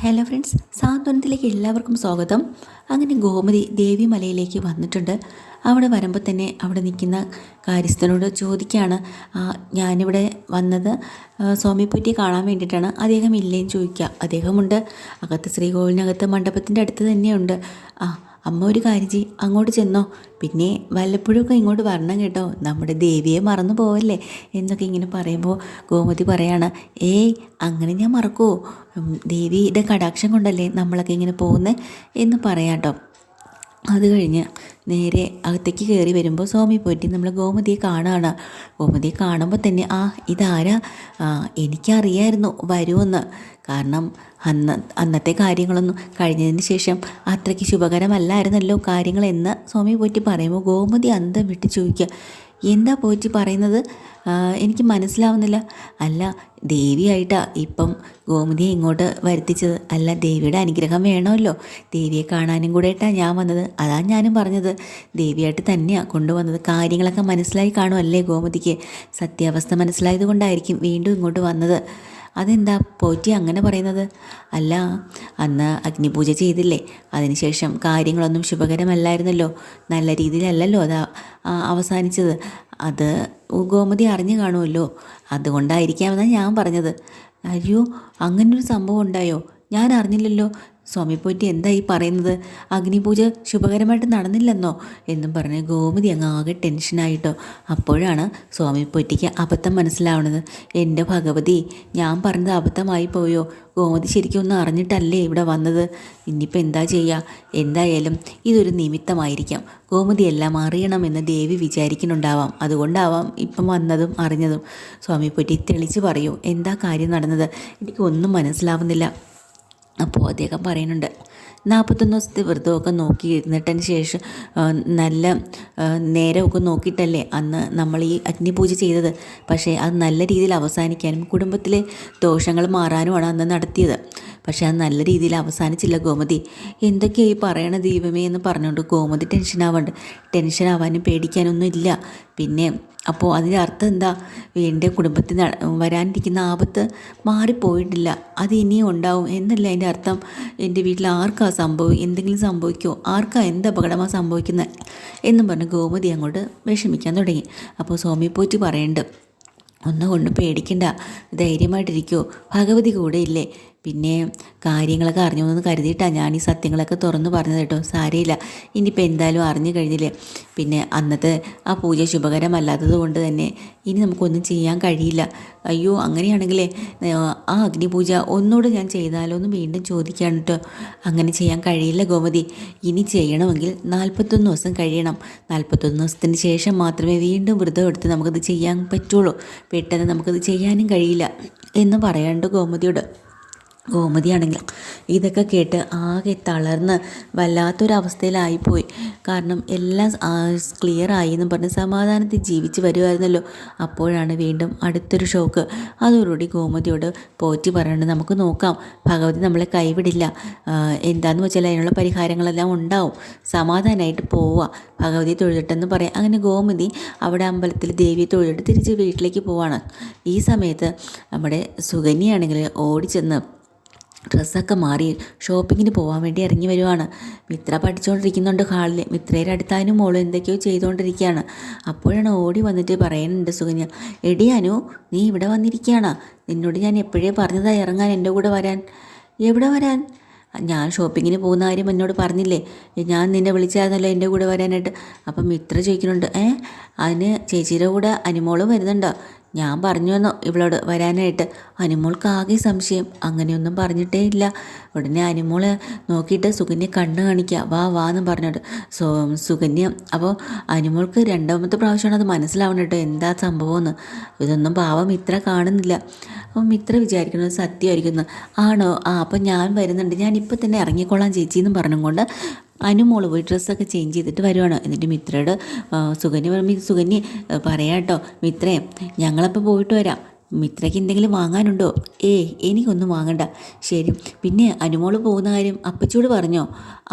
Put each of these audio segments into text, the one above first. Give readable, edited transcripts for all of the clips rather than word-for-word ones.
Hello friends, സാന്ത്വനത്തിലേക്ക് എല്ലാവർക്കും സ്വാഗതം. അങ്ങനെ ഗോമതി ദേവിമലയിലേക്ക് വന്നിട്ടുണ്ട്. അവിടെ വരുമ്പോൾ തന്നെ അവിടെ നിൽക്കുന്ന കാര്യസ്ഥനോട് ചോദിക്കുകയാണ്, ഞാനിവിടെ വന്നത് സ്വാമിപ്പൂറ്റിയെ കാണാൻ വേണ്ടിയിട്ടാണ്, അദ്ദേഹം ഇല്ലേന്ന് ചോദിക്കുക. അദ്ദേഹമുണ്ട്, അകത്ത് ശ്രീകോവിലിനകത്ത് മണ്ഡപത്തിൻ്റെ അടുത്ത് തന്നെയുണ്ട്. അമ്മ ഒരു കാര്യം ചെയ്യ്, അങ്ങോട്ട് ചെന്നോ, പിന്നെ വല്ലപ്പോഴൊക്കെ ഇങ്ങോട്ട് വരണം കേട്ടോ, നമ്മുടെ ദേവിയെ മറന്നു പോവല്ലേ എന്നൊക്കെ ഇങ്ങനെ പറയുമ്പോൾ ഗോമതി പറയാണ്, അങ്ങനെ ഞാൻ മറക്കുമോ, ദേവിയുടെ കടാക്ഷം കൊണ്ടല്ലേ നമ്മളൊക്കെ ഇങ്ങനെ പോകുന്നത് എന്ന് പറയാം കേട്ടോ. അത് കഴിഞ്ഞ് നേരെ അകത്തേക്ക് കയറി വരുമ്പോൾ സ്വാമി പോറ്റി നമ്മൾ ഗോമതിയെ കാണുകയാണ്. ഗോമതിയെ കാണുമ്പോൾ തന്നെ ഇതാരാ, എനിക്കറിയായിരുന്നു വരുമെന്ന്. കാരണം അന്നത്തെ കാര്യങ്ങളൊന്നും കഴിഞ്ഞതിന് ശേഷം അത്രയ്ക്ക് ശുഭകരമല്ലായിരുന്നല്ലോ കാര്യങ്ങളെന്ന് സ്വാമി പോറ്റി പറയുമ്പോൾ ഗോമതി അന്തം വിട്ട് ചോദിക്കുക, എന്താ പോറ്റി പറയുന്നത്, എനിക്ക് മനസ്സിലാവുന്നില്ല. അല്ല, ദേവിയായിട്ടാണ് ഇപ്പം ഗോമതിയെ ഇങ്ങോട്ട് വരുത്തിച്ചത്. അല്ല, ദേവിയുടെ അനുഗ്രഹം വേണമല്ലോ, ദേവിയെ കാണാനും കൂടെ ആയിട്ടാണ് ഞാൻ വന്നത്. അതാണ് ഞാനും പറഞ്ഞത്, ദേവിയായിട്ട് തന്നെയാണ് കൊണ്ടുവന്നത്. കാര്യങ്ങളൊക്കെ മനസ്സിലായി കാണുമല്ലേ ഗോമതിക്ക്, സത്യാവസ്ഥ മനസ്സിലായത് കൊണ്ടായിരിക്കും വീണ്ടും ഇങ്ങോട്ട് വന്നത്. അതെന്താ പോറ്റി അങ്ങനെ പറയുന്നത്? അല്ല, അന്ന് അഗ്നിപൂജ ചെയ്തില്ലേ, അതിനുശേഷം കാര്യങ്ങളൊന്നും ശുഭകരമല്ലായിരുന്നല്ലോ, നല്ല രീതിയിലല്ലല്ലോ അത് അവസാനിച്ചത്. അത് ഗോമതി അറിഞ്ഞു കാണുമല്ലോ, അതുകൊണ്ടായിരിക്കാമെന്നാണ് ഞാൻ പറഞ്ഞത്. അയ്യോ, അങ്ങനൊരു സംഭവം ഉണ്ടായോ, ഞാൻ അറിഞ്ഞില്ലല്ലോ. സ്വാമി പോറ്റി എന്താ ഈ പറയുന്നത്, അഗ്നിപൂജ ശുഭകരമായിട്ട് നടന്നില്ലെന്നോ എന്നും പറഞ്ഞ് ഗോമതി അങ്ങ് ആകെ ടെൻഷനായിട്ടോ. അപ്പോഴാണ് സ്വാമി പോറ്റിക്ക് അബദ്ധം മനസ്സിലാവുന്നത്. എൻ്റെ ഭഗവതി, ഞാൻ പറഞ്ഞത് അബദ്ധമായി പോയോ, ഗോമതി ശരിക്കും ഒന്നും അറിഞ്ഞിട്ടല്ലേ ഇവിടെ വന്നത്, ഇനിയിപ്പോൾ എന്താ ചെയ്യുക, എന്തായാലും ഇതൊരു നിമിത്തമായിരിക്കാം, ഗോമതി എല്ലാം അറിയണമെന്ന് ദേവി വിചാരിക്കുന്നുണ്ടാവാം, അതുകൊണ്ടാവാം ഇപ്പം വന്നതും അറിഞ്ഞതും. സ്വാമി പോറ്റി തെളിച്ച് പറയൂ, എന്താ കാര്യം നടന്നത്, എനിക്കൊന്നും മനസ്സിലാവുന്നില്ല. അപ്പോൾ അദ്ദേഹം പറയുന്നുണ്ട്, 41 ദിവസത്തെ വ്രതമൊക്കെ നോക്കി ഇരുന്നിട്ടതിന് ശേഷം നല്ല നേരമൊക്കെ നോക്കിയിട്ടല്ലേ അന്ന് നമ്മൾ ഈ അഗ്നിപൂജ ചെയ്തത്. പക്ഷേ അത് നല്ല രീതിയിൽ അവസാനിക്കാനും കുടുംബത്തിലെ ദോഷങ്ങൾ മാറാനുമാണ് അന്ന് നടത്തിയത്. പക്ഷേ അത് നല്ല രീതിയിൽ അവസാനിച്ചില്ല ഗോമതി. എന്തൊക്കെയായി പറയണ ദൈവമേ എന്ന് പറഞ്ഞുകൊണ്ട് ഗോമതി ടെൻഷനാവാനും പേടിക്കാനൊന്നും ഇല്ല. പിന്നെ അപ്പോൾ അതിൻ്റെ അർത്ഥം എന്താ, എൻ്റെ കുടുംബത്തിൽ വരാനിരിക്കുന്ന ആപത്ത് മാറിപ്പോയിട്ടില്ല, അത് ഇനിയും ഉണ്ടാവും എന്നല്ല അതിൻ്റെ അർത്ഥം. എൻ്റെ വീട്ടിൽ ആർക്കാ എന്തെങ്കിലും സംഭവിക്കുമോ, ആർക്കാ എന്ത് അപകടമാണ് സംഭവിക്കുന്നത് എന്നും പറഞ്ഞ് ഗോമതി അങ്ങോട്ട് വിഷമിക്കാൻ തുടങ്ങി. അപ്പോൾ സ്വാമി പോറ്റി പറയുന്നുണ്ട്, ഒന്നുകൊണ്ടും പേടിക്കണ്ട, ധൈര്യമായിട്ടിരിക്കുമോ, ഭഗവതി കൂടെ ഇല്ലേ, പിന്നെ കാര്യങ്ങളൊക്കെ അറിഞ്ഞോന്ന് കരുതിയിട്ടാണ് ഞാൻ ഈ സത്യങ്ങളൊക്കെ തുറന്നു പറഞ്ഞത് കേട്ടോ, സാരമില്ല, ഇനിയിപ്പോൾ എന്തായാലും അറിഞ്ഞു കഴിഞ്ഞില്ലേ. പിന്നെ അന്നത്തെ ആ പൂജ ശുഭകരമല്ലാത്തത് കൊണ്ട് തന്നെ ഇനി നമുക്കൊന്നും ചെയ്യാൻ കഴിയില്ല. അയ്യോ, അങ്ങനെയാണെങ്കിലേ ആ അഗ്നിപൂജ ഒന്നുകൂടെ ഞാൻ ചെയ്താലോ എന്ന് വീണ്ടും ചോദിക്കുകയാണ് കേട്ടോ. അങ്ങനെ ചെയ്യാൻ കഴിയില്ല ഗോമതി, ഇനി ചെയ്യണമെങ്കിൽ 41 ദിവസം കഴിയണം. 41 ദിവസത്തിന് ശേഷം മാത്രമേ വീണ്ടും വ്രതം എടുത്ത് നമുക്കത് ചെയ്യാൻ പറ്റുള്ളൂ, പെട്ടെന്ന് നമുക്കത് ചെയ്യാനും കഴിയില്ല എന്ന് പറയാണ്ട് ഗോമതിയോട്. ഗോമതിയാണെങ്കിൽ ഇതൊക്കെ കേട്ട് ആകെ തളർന്ന് വല്ലാത്തൊരവസ്ഥയിലായിപ്പോയി. കാരണം എല്ലാം ക്ലിയറായി എന്ന് പറഞ്ഞ് സമാധാനത്തിൽ ജീവിച്ച് വരുമായിരുന്നല്ലോ. അപ്പോഴാണ് വീണ്ടും അടുത്തൊരു ഷോക്ക്. അതോടുകൂടി ഗോമതിയോട് പോറ്റി പറയുന്നത്, നമുക്ക് നോക്കാം, ഭഗവതി നമ്മളെ കൈവിടില്ല, എന്താണെന്ന് വെച്ചാൽ അതിനുള്ള പരിഹാരങ്ങളെല്ലാം ഉണ്ടാവും, സമാധാനമായിട്ട് പോവുക, ഭഗവതി തൊഴുതിട്ടെന്ന് പറയാം. അങ്ങനെ ഗോമതി അവിടെ അമ്പലത്തിൽ ദേവിയെ തൊഴുതിട്ട് തിരിച്ച് വീട്ടിലേക്ക് പോവാണ്. ഈ സമയത്ത് നമ്മുടെ സുകന്യാണെങ്കിൽ ഓടിച്ചെന്ന് ഡ്രസ്സൊക്കെ മാറി ഷോപ്പിങ്ങിന് പോകാൻ വേണ്ടി ഇറങ്ങി വരുവാണ്. മിത്ര പഠിച്ചുകൊണ്ടിരിക്കുന്നുണ്ട് ഹാളിൽ. മിത്രയുടെ അടുത്താനും മോളും എന്തൊക്കെയോ ചെയ്തുകൊണ്ടിരിക്കുകയാണ്. അപ്പോഴാണ് ഓടി വന്നിട്ട് പറയുന്നുണ്ട് സുകന്യ, എടി അനു, നീ ഇവിടെ വന്നിരിക്കുകയാണ്, നിന്നോട് ഞാൻ എപ്പോഴേ പറഞ്ഞതാ ഇറങ്ങാൻ, എൻ്റെ കൂടെ വരാൻ. എവിടെ വരാൻ? ഞാൻ ഷോപ്പിങ്ങിന് പോകുന്ന കാര്യം എന്നോട് പറഞ്ഞില്ലേ, ഞാൻ നിന്നെ വിളിച്ചായിരുന്നല്ലോ എൻ്റെ കൂടെ വരാനായിട്ട്. അപ്പം മിത്ര ചോദിക്കുന്നുണ്ട്, അതിന് ചേച്ചിയുടെ കൂടെ അനുമോളും വരുന്നുണ്ടോ? ഞാൻ പറഞ്ഞു വന്നോ ഇവളോട് വരാനായിട്ട്. അനുമോൾക്ക് ആകെ സംശയം, അങ്ങനെയൊന്നും പറഞ്ഞിട്ടേ ഇല്ല. ഉടനെ അനുമോളെ നോക്കിയിട്ട് സുകന്യ കണ്ണ് കാണിക്കുക, വാ എന്ന് പറഞ്ഞിട്ട് സുകന്യ. അപ്പോൾ അനുമോൾക്ക് രണ്ടാമത്തെ പ്രാവശ്യമാണ് അത് മനസ്സിലാവണം കേട്ടോ, എന്താ സംഭവമെന്ന്. ഇതൊന്നും പാവം മിത്ര കാണുന്നില്ല. അപ്പം മിത്ര വിചാരിക്കുന്നത് സത്യമായിരിക്കുന്നു. ആണോ, അപ്പം ഞാൻ വരുന്നുണ്ട്, ഞാൻ ഇപ്പം തന്നെ ഇറങ്ങിക്കോളാം ചേച്ചി എന്നും പറഞ്ഞുകൊണ്ട് അനുമോള് പോയി ഡ്രസ്സൊക്കെ ചേഞ്ച് ചെയ്തിട്ട് വരുവാണ്. എന്നിട്ട് മിത്രയോട് സുകന്യ പറയാം കേട്ടോ, മിത്രേ ഞങ്ങളപ്പോൾ പോയിട്ട് വരാം, മിത്രയ്ക്ക് എന്തെങ്കിലും വാങ്ങാനുണ്ടോ? എനിക്കൊന്നും വാങ്ങണ്ട. ശരി, പിന്നെ അനുമോള് പോകുന്ന കാര്യം അപ്പച്ചിയോട് പറഞ്ഞോ?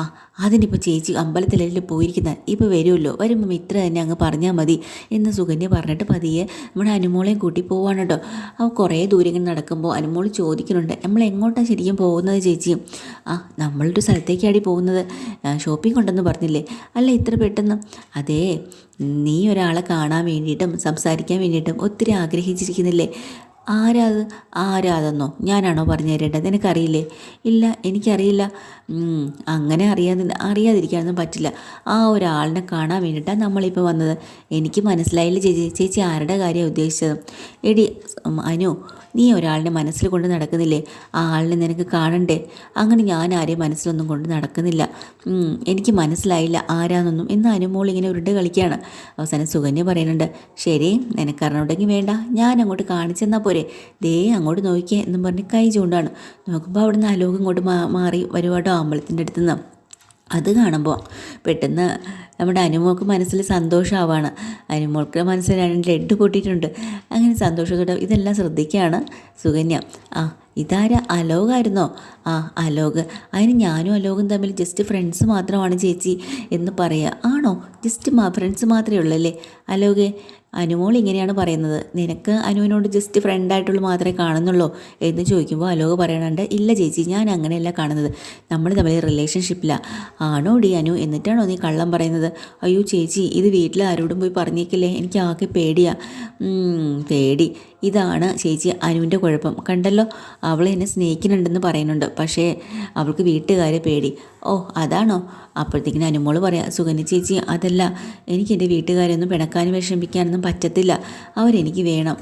ആ, അതിനിപ്പോൾ ചേച്ചി അമ്പലത്തിലല്ലേ പോയിരിക്കുന്നത്, ഇപ്പോൾ വരുമല്ലോ, വരുമ്പോൾ മിത്ര തന്നെ അങ്ങ് പറഞ്ഞാൽ മതി എന്ന് സുകന്യ പറഞ്ഞിട്ട് പതിയെ നമ്മുടെ അനുമോളെയും കൂട്ടി പോവാണ് കേട്ടോ. അവൾ കുറേ ദൂരം ഇങ്ങനെ നടക്കുമ്പോൾ അനുമോൾ ചോദിക്കുന്നുണ്ട്, നമ്മൾ എങ്ങോട്ടാണ് ശരിക്കും പോകുന്നത് ചേച്ചി? നമ്മളൊരു സ്ഥലത്തേക്കാടി പോകുന്നത്, ഷോപ്പിംഗ് ഉണ്ടെന്ന് പറഞ്ഞില്ലേ? അല്ല ഇത്ര പെട്ടെന്ന്? അതേ, നീ ഒരാളെ കാണാൻ വേണ്ടിയിട്ടും സംസാരിക്കാൻ വേണ്ടിയിട്ടും ഒത്തിരി ആഗ്രഹിച്ചിരിക്കുന്നില്ലേ? ആരാതെന്നോ ഞാനാണോ പറഞ്ഞു തരേണ്ടത്? നിനക്കറിയില്ലേ? ഇല്ല, എനിക്കറിയില്ല. അങ്ങനെ അറിയാതിരിക്കാനൊന്നും പറ്റില്ല. ആ ഒരാളിനെ കാണാൻ വേണ്ടിയിട്ടാണ് നമ്മളിപ്പോൾ വന്നത്. എനിക്ക് മനസ്സിലായില്ല ചേച്ചി ആരുടെ കാര്യമാണ് ഉദ്ദേശിച്ചത്? എടി അനു, നീ ഒരാളിനെ മനസ്സിൽ കൊണ്ട് നടക്കുന്നില്ലേ? ആ ആളിനെ നിനക്ക് കാണണ്ടേ? അങ്ങനെ ഞാൻ ആരെയും മനസ്സിലൊന്നും കൊണ്ട് നടക്കുന്നില്ല. എനിക്ക് മനസ്സിലായില്ല ആരാന്നൊന്നും എന്ന് അനുമോൾ ഇങ്ങനെ ഉരുണ്ട് കളിക്കുകയാണ്. അവസാനം സുകന്യ പറയുന്നുണ്ട്, ശരി, നിനക്കറിഞ്ഞുണ്ടെങ്കിൽ വേണ്ട, ഞാൻ അങ്ങോട്ട് കാണിച്ചെന്നാൽ പോരെ, ദേ അങ്ങോട്ട് നോക്കിയേ എന്നും പറഞ്ഞ് കൈ ചൂണ്ടാണ്. നോക്കുമ്പോൾ അവിടുന്ന് അലോകം ഇങ്ങോട്ട് മാറി വരുവാട്ടോ അമ്പലത്തിൻ്റെ അടുത്ത് നിന്ന്. അത് കാണുമ്പോൾ പെട്ടെന്ന് നമ്മുടെ അനുമോൾക്ക് മനസ്സിൽ സന്തോഷമാവാണ്. അനുമോൾക്ക് മനസ്സിൽ 2 ലഡ്ഡു പൊട്ടിയിട്ടുണ്ട്. അങ്ങനെ സന്തോഷത്തോടെ ഇതെല്ലാം ശ്രദ്ധിക്കുകയാണ് സുകന്യ. ഇതാരാ? അലോകായിരുന്നോ? അലോക്. അതിന് ഞാനും അലോകും തമ്മിൽ ജസ്റ്റ് ഫ്രണ്ട്സ് മാത്രമാണ് ചേച്ചി എന്ന് പറയുക. ആണോ? ജസ്റ്റ് ഫ്രണ്ട്സ് മാത്രമേ ഉള്ളല്ലേ അലോകെ? അനുമോൾ ഇങ്ങനെയാണ് പറയുന്നത്. നിനക്ക് അനുവിനോട് ജസ്റ്റ് ഫ്രണ്ടായിട്ടുള്ള മാത്രമേ കാണുന്നുള്ളൂ എന്ന് ചോദിക്കുമ്പോൾ അലോക് പറയണുണ്ട്, ഇല്ല ചേച്ചി, ഞാൻ അങ്ങനെയല്ല കാണുന്നത്, നമ്മൾ തമ്മിൽ റിലേഷൻഷിപ്പിലാണ്. ആണോ ഡി അനു? എന്നിട്ടാണോ നീ കള്ളം പറയുന്നത്? അയ്യോ ചേച്ചി, ഇത് വീട്ടിൽ ആരോടും പോയി പറഞ്ഞേക്കില്ലേ, എനിക്ക് ആകെ പേടി. ഇതാണ് ചേച്ചി അനുവിൻ്റെ കുഴപ്പം. കണ്ടല്ലോ, അവൾ എന്നെ സ്നേഹിക്കുന്നുണ്ടെന്ന് പറയുന്നുണ്ട്, പക്ഷേ അവൾക്ക് വീട്ടുകാരെ പേടി. അതാണോ? അപ്പോഴത്തേക്കിന് അനുമോൾ പറയാം, സുകന്യ ചേച്ചി, അതല്ല, എനിക്ക് എൻ്റെ വീട്ടുകാരൊന്നും പിണക്കാനും വിഷമിപ്പിക്കാനൊന്നും പറ്റത്തില്ല, അവരെനിക്ക് വേണം.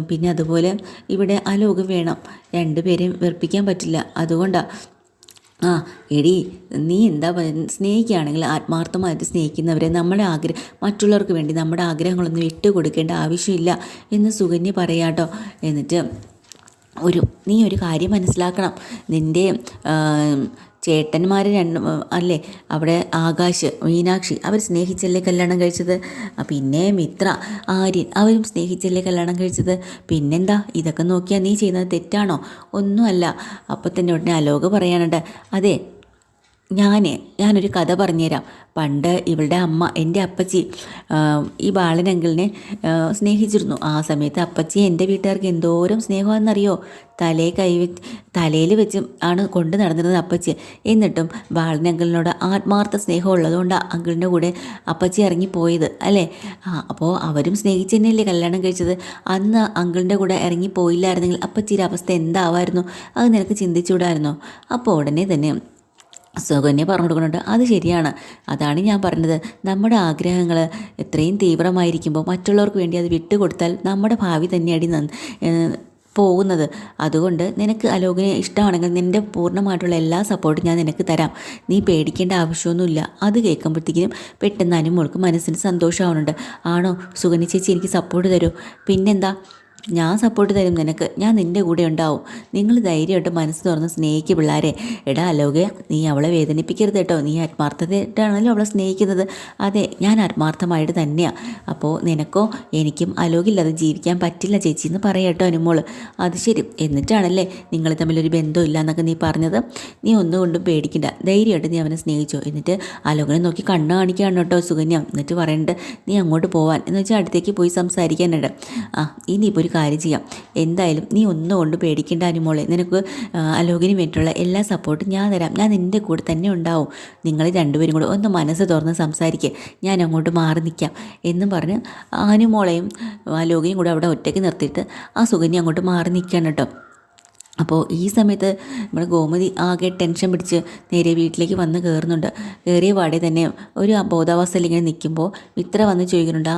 പിന്നെ അതുപോലെ ഇവിടെ അലോകം വേണം. 2 പേരെയും വെറുപ്പിക്കാൻ പറ്റില്ല, അതുകൊണ്ടാണ്. എടി, നീ എന്താ സ്നേഹിക്കുകയാണെങ്കിൽ ആത്മാർത്ഥമായിട്ട് സ്നേഹിക്കുന്നവരെ മറ്റുള്ളവർക്ക് വേണ്ടി നമ്മുടെ ആഗ്രഹങ്ങളൊന്നും വിട്ടുകൊടുക്കേണ്ട ആവശ്യമില്ല എന്ന് സുകന്യ പറയാട്ടോ. എന്നിട്ട് നീ ഒരു കാര്യം മനസ്സിലാക്കണം, നിൻ്റെ ചേട്ടന്മാർ 2 അല്ലേ അവിടെ, ആകാശ്, മീനാക്ഷി, അവർ സ്നേഹിച്ചല്ലേ കല്യാണം കഴിച്ചത്? പിന്നെ മിത്ര, ആര്യൻ, അവരും സ്നേഹിച്ചല്ലേ കല്യാണം കഴിച്ചത്? പിന്നെന്താ, ഇതൊക്കെ നോക്കിയാൽ നീ ചെയ്യുന്നത് തെറ്റാണോ? ഒന്നുമല്ല. അപ്പോൾ തന്നെ ഉടനെ അലോക് പറയാനുണ്ട്, അതെ, ഞാനൊരു കഥ പറഞ്ഞുതരാം. പണ്ട് ഇവളുടെ അമ്മ, എൻ്റെ അപ്പച്ചി, ഈ ബാലനങ്കിളിനെ സ്നേഹിച്ചിരുന്നു. ആ സമയത്ത് അപ്പച്ചി എൻ്റെ വീട്ടുകാർക്ക് എന്തോരം സ്നേഹമാണെന്നറിയോ? തലയിൽ വെച്ച് ആണ് കൊണ്ട് നടന്നിരുന്നത് അപ്പച്ചി. എന്നിട്ടും ബാലനങ്കിളിനോട് ആത്മാർത്ഥ സ്നേഹം ഉള്ളതുകൊണ്ടാണ് അങ്കിളിൻ്റെ കൂടെ അപ്പച്ചി ഇറങ്ങിപ്പോയത് അല്ലേ? അപ്പോൾ അവരും സ്നേഹിച്ച് തന്നെയല്ലേ കല്യാണം കഴിച്ചത്. അന്ന് അങ്കിളിൻ്റെ കൂടെ ഇറങ്ങിപ്പോയില്ലായിരുന്നെങ്കിൽ അപ്പച്ചിയുടെ അവസ്ഥ എന്താവായിരുന്നു? അത് നിനക്ക് ചിന്തിച്ചുകൂടായിരുന്നോ? അപ്പോൾ ഉടനെ തന്നെ സുകന്യ പറഞ്ഞു കൊടുക്കുന്നുണ്ട്, അത് ശരിയാണ്, അതാണ് ഞാൻ പറഞ്ഞത്, നമ്മുടെ ആഗ്രഹങ്ങൾ എത്രയും തീവ്രമായിരിക്കുമ്പോൾ മറ്റുള്ളവർക്ക് വേണ്ടി അത് വിട്ടുകൊടുത്താൽ നമ്മുടെ ഭാവി തന്നെയടി പോകുന്നത്. അതുകൊണ്ട് നിനക്ക് അലോകിനെ ഇഷ്ടമാണെങ്കിൽ നിൻ്റെ പൂർണ്ണമായിട്ടുള്ള എല്ലാ സപ്പോർട്ടും ഞാൻ നിനക്ക് തരാം, നീ പേടിക്കേണ്ട ആവശ്യമൊന്നുമില്ല. അത് കേൾക്കുമ്പോഴത്തേക്കും പെട്ടെന്ന് അനുമോൾക്ക് മനസ്സിന് സന്തോഷമാവുന്നുണ്ട്. ആണോ സുകന്യ ചേച്ചി, എനിക്ക് സപ്പോർട്ട് തരൂ? പിന്നെന്താ, ഞാൻ സപ്പോർട്ട് തരും നിനക്ക്, ഞാൻ നിൻ്റെ കൂടെ ഉണ്ടാവും. നിങ്ങൾ ധൈര്യമായിട്ട് മനസ്സ് തുറന്ന് സ്നേഹിക്കുക പിള്ളേരെ. എടാ അലോകെ, നീ അവളെ വേദനിപ്പിക്കരുത് കേട്ടോ, നീ ആത്മാർത്ഥതയായിട്ടാണല്ലോ അവളെ സ്നേഹിക്കുന്നത്. അതെ, ഞാൻ ആത്മാർത്ഥമായിട്ട് തന്നെയാണ്. അപ്പോൾ നിനക്കോ എനിക്കും അലോകില്ലാതെ ജീവിക്കാൻ പറ്റില്ല ചേച്ചി എന്ന് പറയാട്ടോ അനുമോള്. അത് ശരി, എന്നിട്ടാണല്ലേ നിങ്ങൾ തമ്മിലൊരു ബന്ധമില്ല എന്നൊക്കെ നീ പറഞ്ഞത്? നീ ഒന്നുകൊണ്ടും പേടിക്കണ്ട, ധൈര്യമായിട്ട് നീ അവനെ സ്നേഹിച്ചോ. എന്നിട്ട് അലോകനെ നോക്കി കണ്ണ് കാണിക്കുകയാണ് കേട്ടോ സുകന്യ. എന്നിട്ട് പറയുന്നുണ്ട്, നീ അങ്ങോട്ട് പോവാൻ എന്ന് വെച്ചാൽ അടുത്തേക്ക് പോയി സംസാരിക്കാനുണ്ട്. ഇനിയിപ്പോൾ ഒരു കാര്യം ചെയ്യാം, എന്തായാലും നീ ഒന്നും കൊണ്ട് പേടിക്കേണ്ട അനുമോളെ, നിനക്ക് അലോകിന് വേണ്ടിയിട്ടുള്ള എല്ലാ സപ്പോർട്ടും ഞാൻ തരാം, ഞാൻ നിൻ്റെ കൂടെ തന്നെ ഉണ്ടാവും. നിങ്ങൾ 2 പേരും കൂടെ ഒന്ന് മനസ്സ് തുറന്ന് സംസാരിക്കുക, ഞാൻ അങ്ങോട്ട് മാറി നിൽക്കാം എന്നും പറഞ്ഞ് അനുമോളെയും അലോകിനെയും കൂടെ അവിടെ ഒറ്റയ്ക്ക് നിർത്തിയിട്ട് ആ സുകന്യ അങ്ങോട്ട് മാറി നിൽക്കുകയാണ് കേട്ടോ. അപ്പോൾ ഈ സമയത്ത് നമ്മുടെ ഗോമതി ആകെ ടെൻഷൻ പിടിച്ച് നേരെ വീട്ടിലേക്ക് വന്ന് കയറുന്നുണ്ട്. കയറിയ പാടെ തന്നെ ഒരു ബോധാവസ്ഥയിൽ ഇങ്ങനെ നിൽക്കുമ്പോൾ മിത്ര വന്ന് ചോദിക്കുന്നുണ്ട്,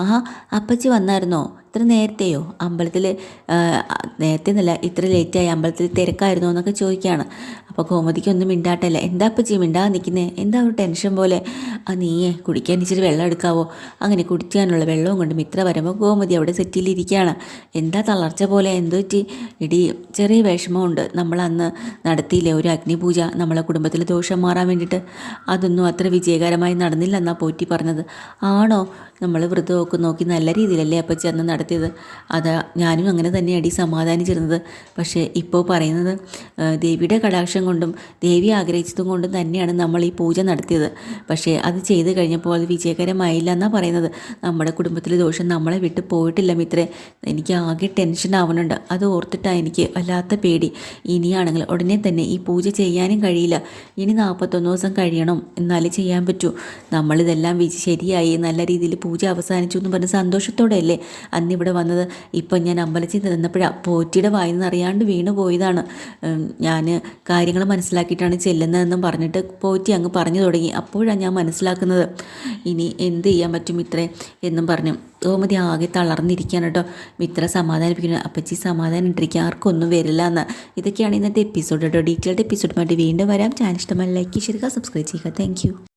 അപ്പച്ചി വന്നായിരുന്നോ? ഇത്ര നേരത്തെയോ? അമ്പലത്തിൽ നേരത്തെ എന്നല്ല, ഇത്ര ലേറ്റായി, അമ്പലത്തിൽ തിരക്കായിരുന്നോ എന്നൊക്കെ ചോദിക്കുകയാണ്. അപ്പോൾ ഗോമതിക്കൊന്നും മിണ്ടാട്ടല്ല. എന്താ അപ്പച്ചി മിണ്ടാതെ നിൽക്കുന്നേ? എന്താ ഒരു ടെൻഷൻ പോലെ? നീയേ കുടിക്കാൻ ഇച്ചിരി വെള്ളം എടുക്കാവോ? അങ്ങനെ കുടിക്കാനുള്ള വെള്ളവും കൊണ്ട് മിത്ര വരുമ്പോൾ ഗോമതി അവിടെ സെറ്റിലിരിക്കുകയാണ്. എന്താ തളർച്ച പോലെ? എന്തോ പറ്റി? ഇടി ചെറിയ വിഷമമുണ്ട്, നമ്മളന്ന് നടത്തിയില്ലേ ഒരു അഗ്നിപൂജ നമ്മളെ കുടുംബത്തിൽ ദോഷം മാറാൻ വേണ്ടിയിട്ട്, അതൊന്നും അത്ര വിജയകരമായി നടന്നില്ല എന്നാ പോറ്റി പറഞ്ഞത്. ആണോ? നമ്മൾ വ്രതമൊക്കെ നോക്കി നല്ല രീതിയിലല്ലേ അപ്പച്ചി അന്ന് നടത്തിയത്. അത് ഞാനും അങ്ങനെ തന്നെയാണ് സമാധാനിച്ചിരുന്നത്. പക്ഷേ ഇപ്പോൾ പറയുന്നത് ദേവിയുടെ കടാക്ഷം കൊണ്ടും ദേവി ആഗ്രഹിച്ചതും കൊണ്ടും തന്നെയാണ് നമ്മൾ ഈ പൂജ നടത്തിയത്. പക്ഷേ അത് ചെയ്ത് കഴിഞ്ഞപ്പോൾ അത് വിജയകരമായില്ല എന്നാണ് പറയുന്നത്. നമ്മുടെ കുടുംബത്തിലെ ദോഷം നമ്മളെ വിട്ട് പോയിട്ടില്ല മിത്രേ. എനിക്ക് ആകെ ടെൻഷൻ ആവുന്നുണ്ട്. അത് ഓർത്തിട്ടാണ് എനിക്ക് വല്ലാത്ത പേടി. ഇനിയാണെങ്കിൽ ഉടനെ തന്നെ ഈ പൂജ ചെയ്യാനും കഴിയില്ല. ഇനി 41 ദിവസം കഴിയണം, എന്നാലേ ചെയ്യാൻ പറ്റൂ. നമ്മളിതെല്ലാം ശരിയായി നല്ല രീതിയിൽ പൂജ അവസാനിച്ചു എന്ന് പറഞ്ഞ് സന്തോഷത്തോടെ അല്ലേ അന്നിവിടെ വന്നത്. ഇപ്പം ഞാൻ അമ്പലത്തിൽ നിന്നപ്പോഴാണ് പോറ്റിയുടെ വായിന്ന് അറിയാണ്ട് വീണ് പോയതാണ്. ഞാൻ കാര്യങ്ങൾ മനസ്സിലാക്കിയിട്ടാണ് ചെല്ലുന്നതെന്നും പറഞ്ഞിട്ട് പോറ്റി അങ്ങ് പറഞ്ഞു തുടങ്ങി. അപ്പോഴാണ് ഞാൻ മനസ്സിലാക്കുന്നത് ഇനി എന്ത് ചെയ്യാൻ പറ്റും മിത്രേ എന്നും പറഞ്ഞു. ഗോമതി ആകെ തളർന്നിരിക്കുകയാണ് കേട്ടോ. മിത്ര സമാധാനിപ്പിക്കുന്നത്, അപ്പച്ചി സമാധാനം ഇട്ടിരിക്കുക, ആർക്കൊന്നും വരില്ല എന്ന്. ഇതൊക്കെയാണ് ഇന്നത്തെ എപ്പിസോഡ് കേട്ടോ. ഡീറ്റെയിൽഡ് എപ്പിസോഡുമായിട്ട് വീണ്ടും വരാം. ചാനൽ ഇഷ്ടമായി ലൈക്ക് ചെയ്യുക, സബ്സ്ക്രൈബ് ചെയ്യുക. താങ്ക്